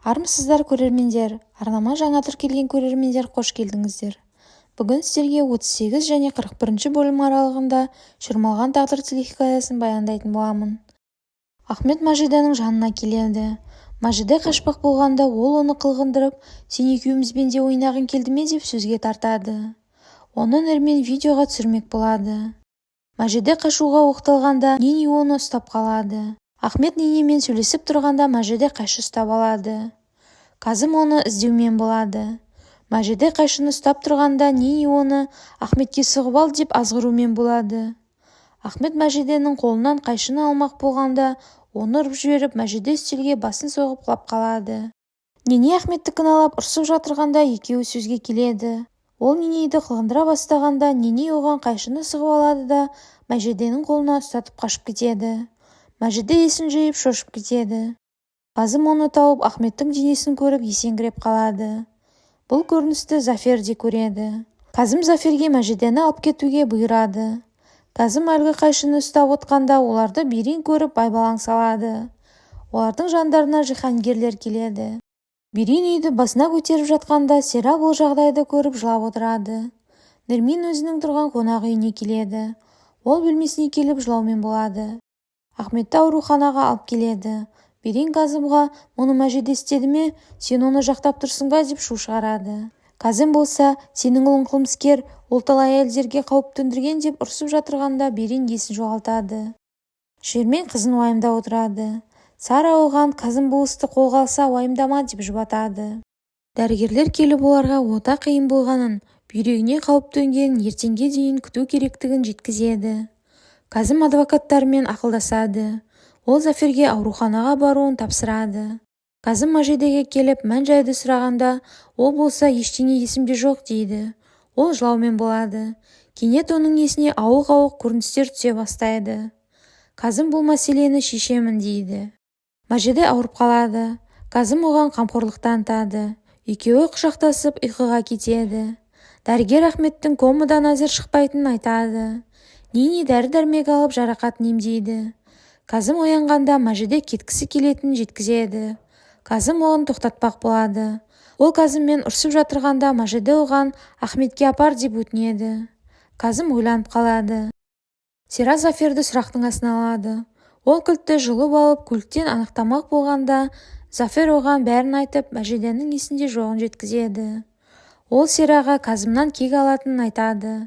Армысыздар көрермендер, арнама жаңа тіркелген көрермендер қош келдіңіздер. Бүгін сіздерге 38 және 41 бөлім аралығында шырмалған тағдыр телехикаясын баяндайтын боламын. Ахмет Мажиданың жанына келеді. Мажида қашпақ болғанда ол оны қылғындырып, сен екеумізбен де ойнағың келді ме деп сөзге тартады. Оны Нермен видеоға түсірмек болады. Мажида қашуға оқталғанда Нини оны ұстап қалады. Ахмет Нинимен сөйлесіп тұрғанда Мажида қайшы ұстап алады. Казым оны іздеумен болады. Мажида қайшыны ұстап тұрғанда Нини оны Ахметке сығып ал деп азғырумен болады. Ахмет Мажиданың қолынан қайшыны алмақ болғанда оны ұрып жіберіп, Мажида үстелге басын соғып құлап қалады. Нини Ахметті кінәлап ұрсып жатырғанда екеуі сөзге келеді. Ол Ниниді қылғындыра бастағанда Нини оған қайшыны сығып алады да Мажиданың қолына ұстатып қашып кетеді. Мажида есін жиып шошып кетеді. Казым оны тауып Ахметтің денесін көріп есеңгіреп қалады. Бұл көріністі Зафер де көреді. Казым Заферге Мажиданы алып кетуге бұйырады. Казым әлгі қайшыны ұстап отқанда оларды Берин көріп байбалаң салады. Олардың жандарына жиһангерлер келеді. Берин үйді басына көтеріп жатқанда Сера бұл жағдайды көріп жылап отырады. Нермен өзінің тұрған қонақ үйіне келеді. Ол бөлмесіне келіп жылаумен болады. Ахметті ауруханаға алып келеді. Берин Казымға мұны Мажида істеді ме, сен оны жақтап тұрсың ба деп шу шығарады. Казым болса, сенің ұлың қылмыскер, ол талай әйелдерге қауіп төндірген деп ұрсып жатырғанда Берин есін жоғалтады. Шермен қызын уайымдап отырады. Сара оған Казым бұл істі қолға алса уайымдама деп жұбатады. Дәрігерлер келіп оларға ота қиын болғанын, бүйрегіне қауіп төнгенін ертеңге дейін күту керектігін жеткізеді. Казым адвокаттармен ақылдасады. Ол Заферге ауруханаға баруын тапсырады. Казым Мажидаға келіп мән-жайды сұрағанда, ол болса ештеңе есімде жоқ дейді. Ол жылаумен болады. Кенет оның есіне ауық-ауық көріністер түсе бастайды. Казым бұл мәселені шешемін дейді. Мажида ауырып қалады. Казым оған қамқорлық танытады. Екеуі құшақтасып ұйқыға кетеді. Дәрігер Ахметтің комадан әзір шықпайтынын айтады. Нини дәрі-дәрмек алып жарақатын емдейді. Казым оянғанда Мажида кеткісі келетінін жеткізеді. Казым оған тоқтатпақ болады. Ол Казыммен ұрсып жатырғанда Мажида оған Ахметке апар деп өтінеді. Казым ойланып қалады. Сера Заферді сұрақтың астына алады. Ол кілтті жұлып алып көліктен анықтамақ болғанда Зафер оған бәрін айтып Мажиданың есінде жоғын жеткізеді. Ол Сераға Казымнан кек алатынын айтады.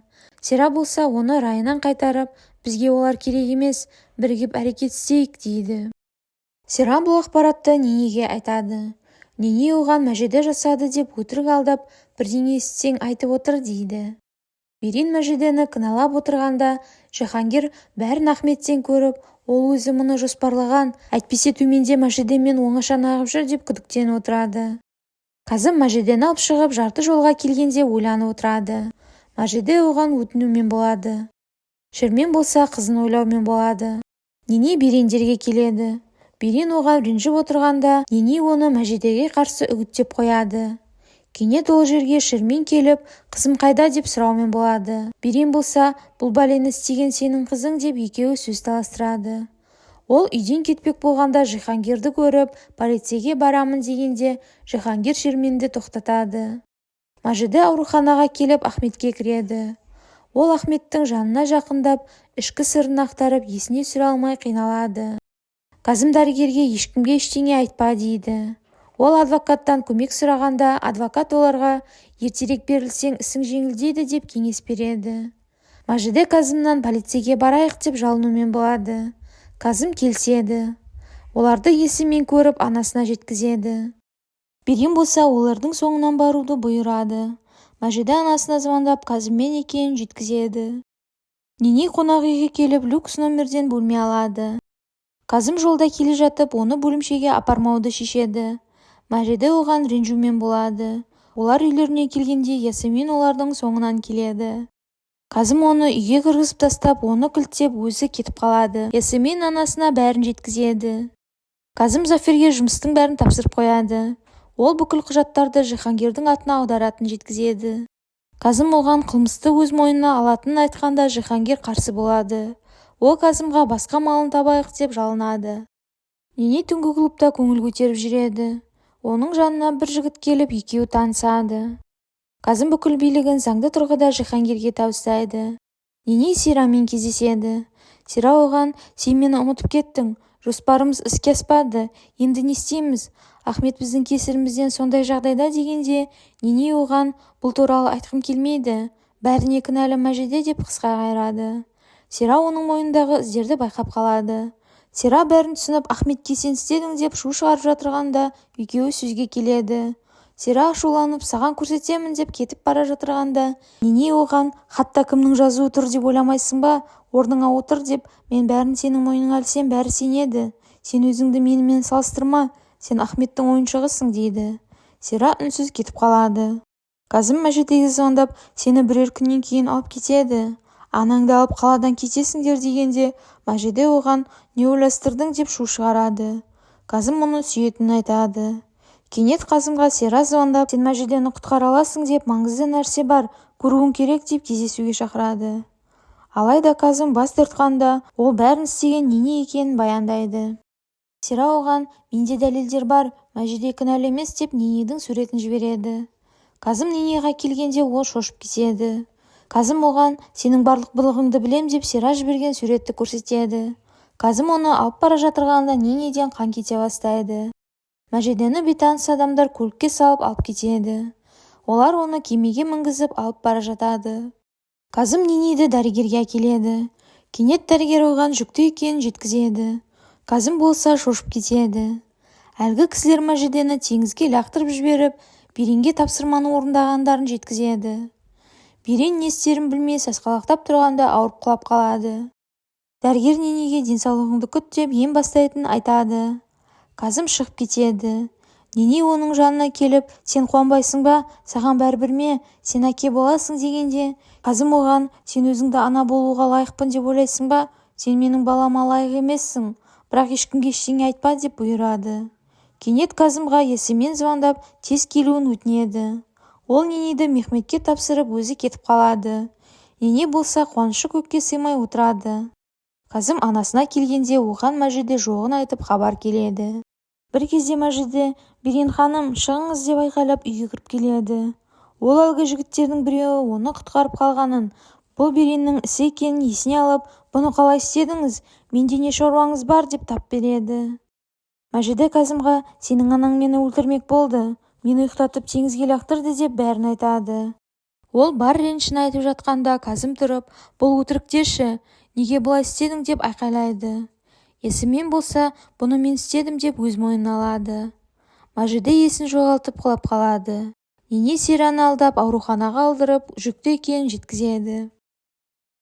Сера болса оны райынан қайтарып, бізге олар керек емес, бірігіп әрекет істейік дейді. Сера бұл ақпаратты Ниниге айтады. Нини оған Мажида жасады деп өтірік алдап, бірдеңе істесең айтып отыр дейді. Берин Мажиданы кінәлап отырғанда Жиһангер бәрін Ахметтен көріп, ол өзі мұны жоспарлаған, әйтпесе төменде Мажидамен оңаша нағып жүр деп күдіктеніп отырады. Казым Мажиданы алып шығып жарты жолға келгенде ойланып отырады. Мажида оған өтінумен болады. Шермен болса қызын ойлаумен болады. Нини Бериндерге келеді. Берин оған ренжіп отырғанда Нини оны Мажидаға қарсы үгіттеп қояды. Кенет ол жерге Шермен келіп, қызым қайда деп сұраумен болады. Берин болса, бұл бәлені істеген сенің қызың деп екеуі сөз таластырады. Ол үйден кетпек болғанда Жиһангерді көріп, полицейге барамын дегенде Жиһангер Шерменді тоқтатады. Мажида ауруханаға келіп Ахметке кіреді. Ол Ахметтің жанына жақындап, ішкі сырын ақтарып, есіне түсіре алмай қиналады. Казым дәрігерге ешкімге ештеңе айтпа дейді. Ол адвокаттан көмек сұрағанда, адвокат оларға ертерек берілсең ісің жеңілдейді деп кеңес береді. Мажида Казымнан полицейге барайық деп жалынумен болады. Казым келседі. Оларды есімен көріп анасына жеткізеді. Берин болса олардың соңынан баруды бұйырады. Мажида анасына звондап Казыммен екенін жеткізеді. Нини қонақ үйге келіп люкс номерден бөлме алады. Казым жолда келе жатып оны бөлімшеге апармауды шешеді. Мажида оған ренжумен болады. Олар үйлеріне келгенде Ясемин олардың соңынан келеді. Казым оны үйге кіргізіп тастап, оны кілттеп өзі кетіп қалады. Ясемин анасына бәрін жеткізеді. Казым Заферге жұмыстың бәрін тапсырып қояды. Ол бүкіл құжаттарды Жиһангердің атына аударатын жеткізеді. Казым оған қылмысты өз мойнына алатынын айтқанда Жиһангер қарсы болады. Ол Казымға басқа малын табайық деп жалынады. Нини түнгі клубта көңіл көтеріп жүреді. Оның жанына бір жігіт келіп екеуі танысады. Казым бүкіл билігін заңды тұрғыда Жиһангерге табыстайды. Нене Сирамен кездеседі. Сира оған: сен мені ұмытып кеттің, жоспарымыз іске аспады, енді не істейміз? Ахмет біздің кесірімізден сондай жағдайда дегенде, Нене оған: бұл туралы айтқым келмейді, бәріне кінәлі Мәжиде деп қысқа қайырады. Сира оның мойнындағы іздерді байқап қалады. Сира бәрін түсініп, Ахметке сен істедің деп шу шығарып жатырғанда, екеуі сөзге келеді. Сира ашуланып, саған көрсетемін деп кетіп бара жатырғанда, Нене оған: хатта кімнің жазуы тұр деп ойламайсың ба? Орныңа отыр деп, мен бәрін сенің мойныңа ілсем, бәрі сенеді. Сен өзіңді менімен салыстырма, сен Ахметтің ойыншығысың дейді. Сира үнсіз кетіп қалады. Казым Мәжидеге звондап, сені бірер күннен кейін алып кетеді. Анаңды алып қаладан кетесіңдер дегенде, Мәжиде оған: не ойластырдың деп шу шығарады. Казым мұны сүйетінін айтады. Кенет Казымға Сира звондап, сен Мәжидені құтқара аласың деп, маңызды нәрсе бар, көруің керек деп кездесуге шақырады. Алайда Казым бас тартқанда, ол бәрін істеген Нене екенін баяндайды. Сира оған: менде дәлелдер бар, Мәжиде кінәлі емес деп Ненедің суретін жібереді. Казым Ненеға келгенде ол шошып кетеді. Казым оған: сенің барлық былығыңды білем деп Сира жіберген суретті көрсетеді. Казым оны алып бара жатырғанда Ненеден қан кете бастайды. Мәжидені бейтаныс адамдар көлікке салып алып кетеді. Олар оны кемеге мінгізіп алып бара жатады. Казым Ненеді дәрігерге әкеледі. Кенет дәрігер оған жүкті екенін жеткізеді. Казым болса шошып кетеді. Әлгі кісілер Мәжидені теңізге лақтырып жіберіп, Беренге тапсырманы орындағандарын жеткізеді. Берен не істерін білмей сасқалақтап тұрғанда ауырып құлап қалады. Дәрігер Ненеге денсаулығыңды күт деп ем бастайтынын айтады. Казым шығып кетеді. Нене оның жанына келіп, сен қуанбайсың ба, саған бәрібір ме, сен әке боласың дегенде, Казым оған: сен өзіңді ана болуға лайықпын деп ойлайсың ба, сен менің балама лайық емессің, бірақ ешкімге ештеңе айтпа деп бұйырады. Кенет Казымға есімен звондап, тез келуін өтінеді. Ол Ненеді Мехметке тапсырып өзі кетіп қалады. Нене болса қуанышы көкке сыймай отырады. Казым анасына келгенде оған Мәжиде жоғын айтып хабар келеді. Бір кезде Мәжиде: Берен ханым, шығыңыз деп айқайлап үйге кіріп келеді. Ол әлгі жігіттердің біреуі оны құтқарып қалғанын, бұл Береннің ісі екенін есіне алып, бұны қалай істедіңіз, менде не шаруаңыз бар деп тап береді. Мәжиде Казымға: сенің анаң мені өлтірмек болды, мені ұйықтатып теңізге лақтырды деп бәрін айтады. Ол бар ренішін айтып жатқанда Казым тұрып: бұл өтірік деші, неге бұлай істедің деп айқайлайды. Есімен болса, бұны мен істедім деп өз мойнына алады. Мәжиде есін жоғалтып құлап қалады. Нене Сираны алдап ауруханаға алдырып, жүкті екенін жеткізеді.